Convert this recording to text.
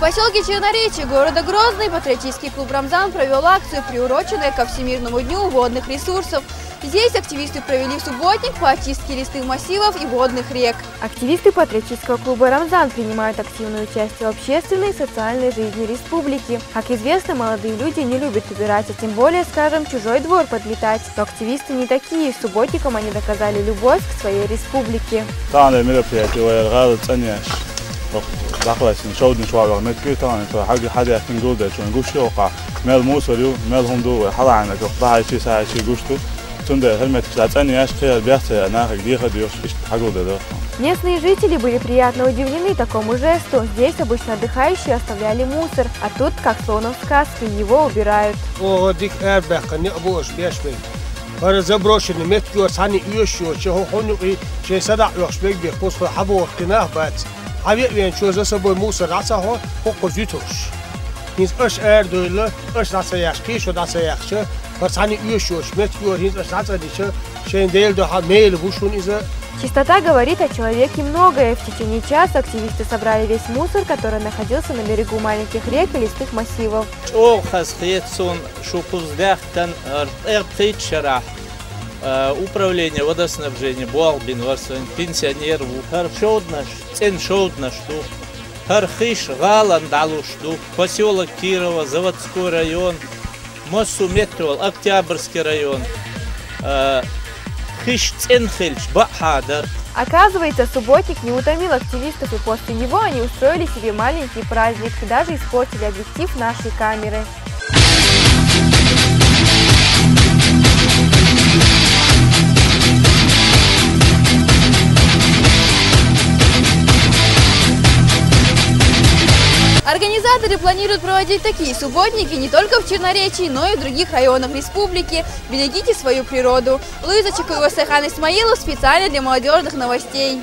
поселке Черноречье города Грозный патриотический клуб «Рамзан» провел акцию, приуроченную ко Всемирному дню водных ресурсов. Здесь активисты провели субботник по очистке лесных массивов и водных рек. Активисты патриотического клуба «Рамзан» принимают активное участие в общественной и социальной жизни республики. Как известно, молодые люди не любят убирать, а тем более, скажем, чужой двор подметать. Но активисты не такие. Субботником они доказали любовь к своей республике. داخلين شودن شوارع متكي طبعا حاجة تنجودة شو نقوش يوقع مال موسريو مال هم دو حلا عنك وقطع شيء ساعة شيء قوشتو تندى هلمت كتاتني عاش خير بيحتى أنا خديها ديوش حاجودة ده. Местные жители были приятно удивлены такому жесту. Здесь обычно отдыхающие оставляли мусор, а тут, как словно в сказке, его убирают. Havia chose за собой мусор, раца ho покозитош. Низ аш дойло, аш раца яшки, шо раца яхче, парсани юшош, мет юр низ аш раца диче, шендел до хамел вушун иза. Чистота говорит о человеке многое. В течение часа активисты собрали весь мусор, который находился на берегу маленьких рек и лесных массивов. Управление водоснабжения Буалбин, пенсионер, Хархиш, Галан, Далушту, поселок Кирова, Заводской район, Моссу Метрол, Октябрьский район, Хиш Ценхельч, Бахадар. Оказывается, субботник не утомил активистов, и после него они устроили себе маленький праздник и даже испортили объектив нашей камеры. Организаторы планируют проводить такие субботники не только в Черноречии, но и в других районах республики. Берегите свою природу. Луиза Чекуева, Сайхан Исмаилов специально для молодежных новостей.